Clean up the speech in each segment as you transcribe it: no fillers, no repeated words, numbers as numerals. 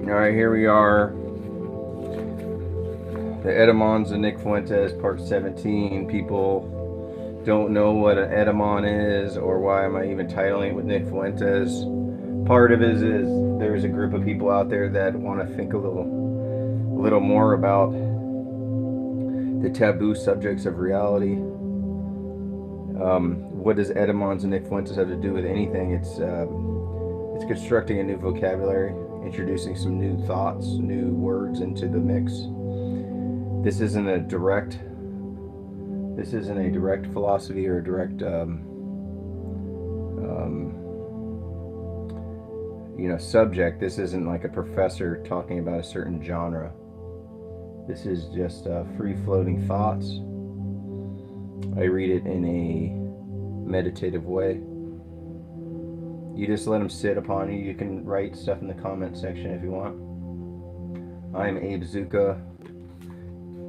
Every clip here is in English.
Alright, here we are. The Etymons of Nick Fuentes, part 17. People don't know what an etymon is, or why am I even titling it with Nick Fuentes. Part of it is there's a group of people out there that want to think a little more about the taboo subjects of reality. What does Etymons of Nick Fuentes have to do with anything? It's constructing a new vocabulary, introducing some new thoughts, new words into the mix. This isn't a direct philosophy or a direct subject. This isn't like a professor talking about a certain genre. This is just free-floating thoughts. I read it in a meditative way. You just let them sit upon you. You can write stuff in the comment section if you want. I'm Abe Zucca.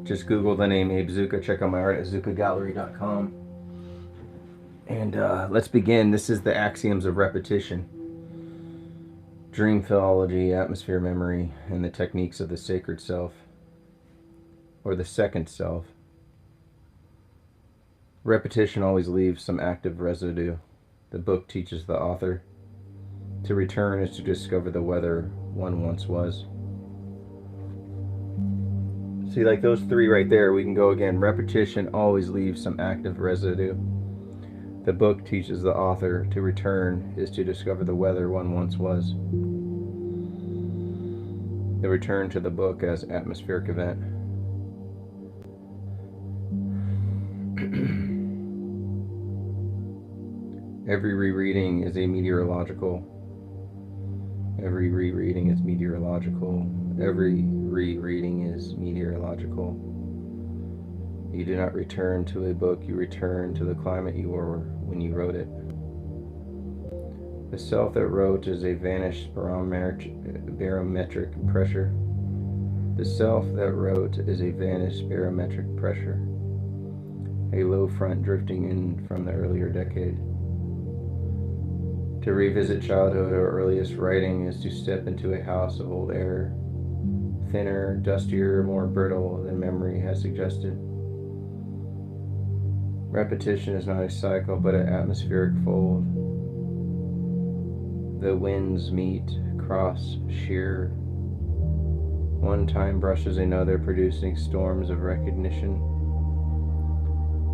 Just Google the name Abe Zucca. Check out my art at zuccagallery.com. And let's begin. This is the axioms of repetition. Dream philology, atmosphere memory, and the techniques of the sacred self, or the second self. Repetition always leaves some active residue. The book teaches the author to return is to discover the weather one once was. See, like those three right there, we can go again. Repetition always leaves some active residue. The book teaches the author to return is to discover the weather one once was. The return to the book as atmospheric event. Every rereading is a meteorological. Every rereading is meteorological. Every rereading is meteorological. You do not return to a book, you return to the climate you were when you wrote it. The self that wrote is a vanished barometric pressure. The self that wrote is a vanished barometric pressure. A low front drifting in from the earlier decade. To revisit childhood or earliest writing is to step into a house of old air, thinner, dustier, more brittle than memory has suggested. Repetition is not a cycle, but an atmospheric fold. The winds meet, cross, shear. One time brushes another, producing storms of recognition.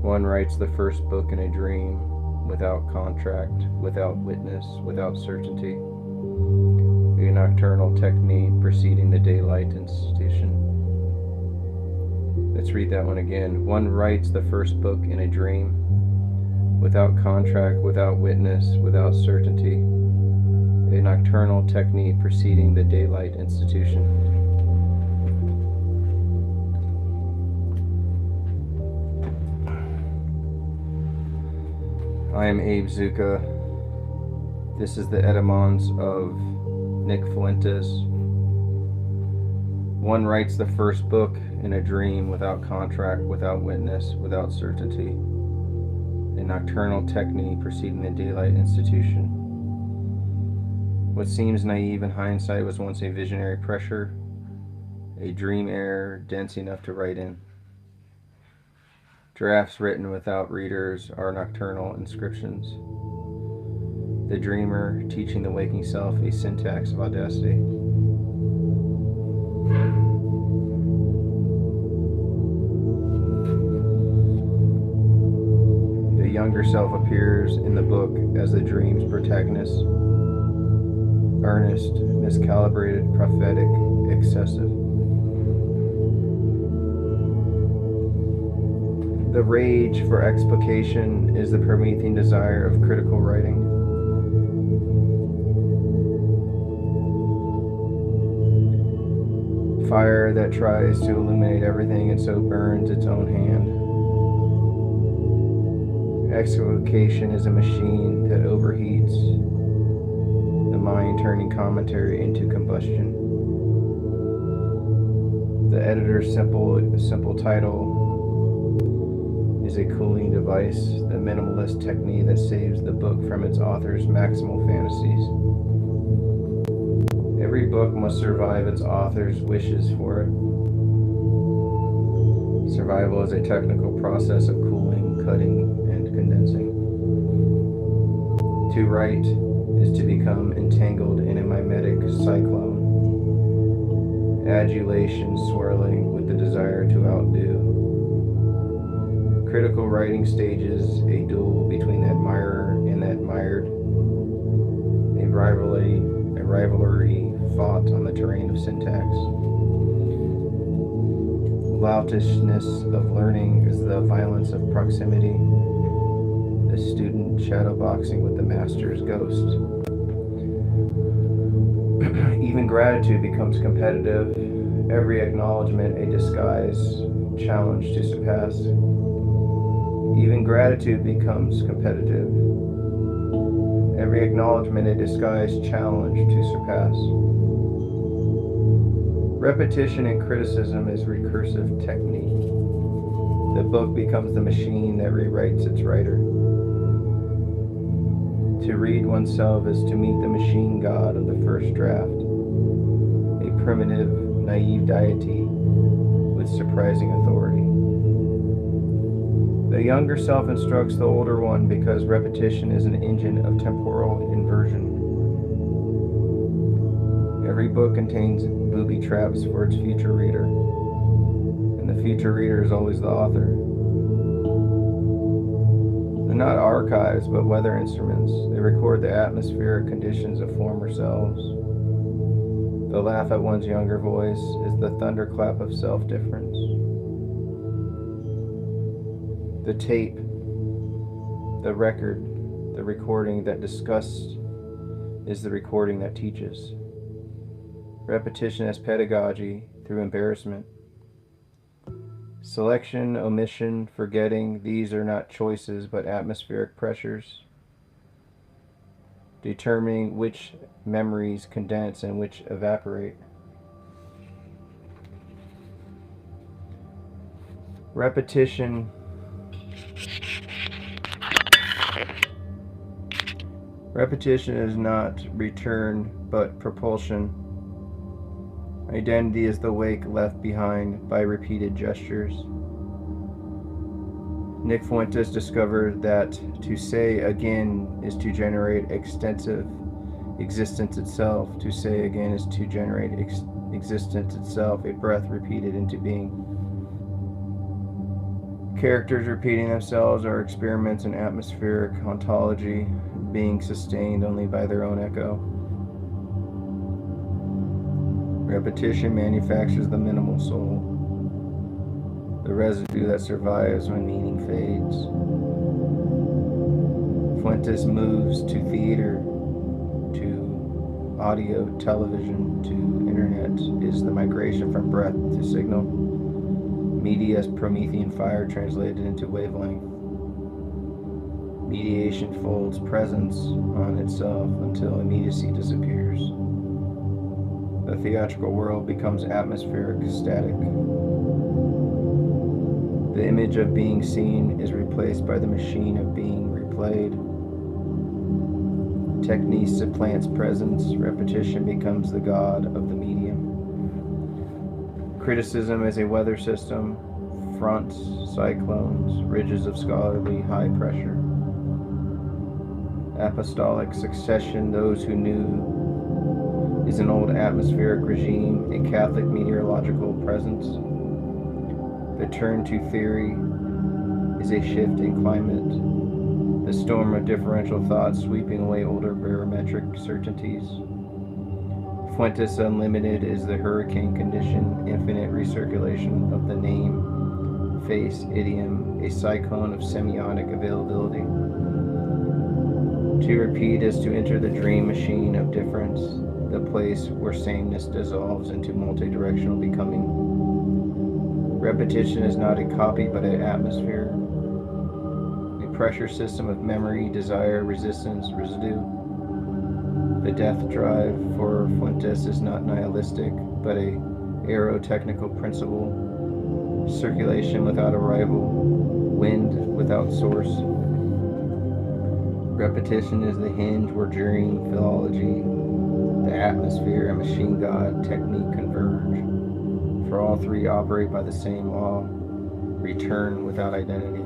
One writes the first book in a dream, without contract, without witness, without certainty. A nocturnal technique preceding the daylight institution. Let's read that one again. One writes the first book in a dream, without contract, without witness, without certainty. A nocturnal technique preceding the daylight institution. I am Abe Zucca. This is the Etymons of Nick Fuentes. One writes the first book in a dream without contract, without witness, without certainty. A nocturnal technique preceding the daylight institution. What seems naive in hindsight was once a visionary pressure, a dream air dense enough to write in. Drafts written without readers are nocturnal inscriptions. The dreamer teaching the waking self a syntax of audacity. The younger self appears in the book as the dream's protagonist. Earnest, miscalibrated, prophetic, excessive. The rage for explication is the Promethean desire of critical writing. Fire that tries to illuminate everything and so burns its own hand. Explication is a machine that overheats, the mind turning commentary into combustion. The editor's simple title is a cooling device, the minimalist technique that saves the book from its author's maximal fantasies. Every book must survive its author's wishes for it. Survival is a technical process of cooling, cutting, and condensing. To write is to become entangled in a mimetic cyclone, adulation swirling with the desire to outdo. Critical writing stages a duel between the admirer and the admired, a rivalry fought on the terrain of syntax. Loutishness of learning is the violence of proximity, the student shadowboxing with the master's ghost. Even gratitude becomes competitive, every acknowledgement a disguise, challenge to surpass. Even gratitude becomes competitive, every acknowledgement a disguised challenge to surpass. Repetition in criticism is recursive technique. The book becomes the machine that rewrites its writer. To read oneself is to meet the machine god of the first draft, a primitive, naive deity with surprising authority. The younger self instructs the older one because repetition is an engine of temporal inversion. Every book contains booby traps for its future reader, and the future reader is always the author. They're not archives, but weather instruments. They record the atmospheric conditions of former selves. The laugh at one's younger voice is the thunderclap of self-difference. The tape, the record, the recording that discussed is the recording that teaches. Repetition as pedagogy through embarrassment. Selection, omission, forgetting, these are not choices but atmospheric pressures, determining which memories condense and which evaporate. Repetition is not return but propulsion. Identity is the wake left behind by repeated gestures. Nick Fuentes discovered that to say again is to generate extensive existence itself. To say again is to generate existence itself, a breath repeated into being. Characters repeating themselves are experiments in atmospheric ontology, being sustained only by their own echo. Repetition manufactures the minimal soul, the residue that survives when meaning fades. Fuentes moves to theater, to audio, television, to internet, is the migration from breath to signal. Media as Promethean fire translated into wavelength. Mediation folds presence on itself until immediacy disappears. The theatrical world becomes atmospheric, static. The image of being seen is replaced by the machine of being replayed. Technique supplants presence. Repetition becomes the god of the medium. Criticism is a weather system, fronts, cyclones, ridges of scholarly high pressure. Apostolic succession, those who knew, is an old atmospheric regime, a Catholic meteorological presence. The turn to theory is a shift in climate, the storm of differential thought sweeping away older barometric certainties. Fuentes Unlimited is the hurricane condition, infinite recirculation of the name, face, idiom, a cyclone of semiotic availability. To repeat is to enter the dream machine of difference, the place where sameness dissolves into multidirectional becoming. Repetition is not a copy but an atmosphere, a pressure system of memory, desire, resistance, residue. The death drive for Fuentes is not nihilistic but a aerotechnical principle, circulation without arrival, wind without source. Repetition is the hinge where dream philology The atmosphere and machine god technique converge, for all three operate by the same law: return without identity,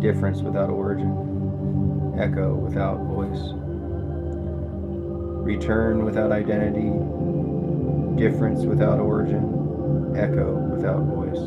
difference without origin, echo without voice. Return without identity, difference without origin, echo without voice.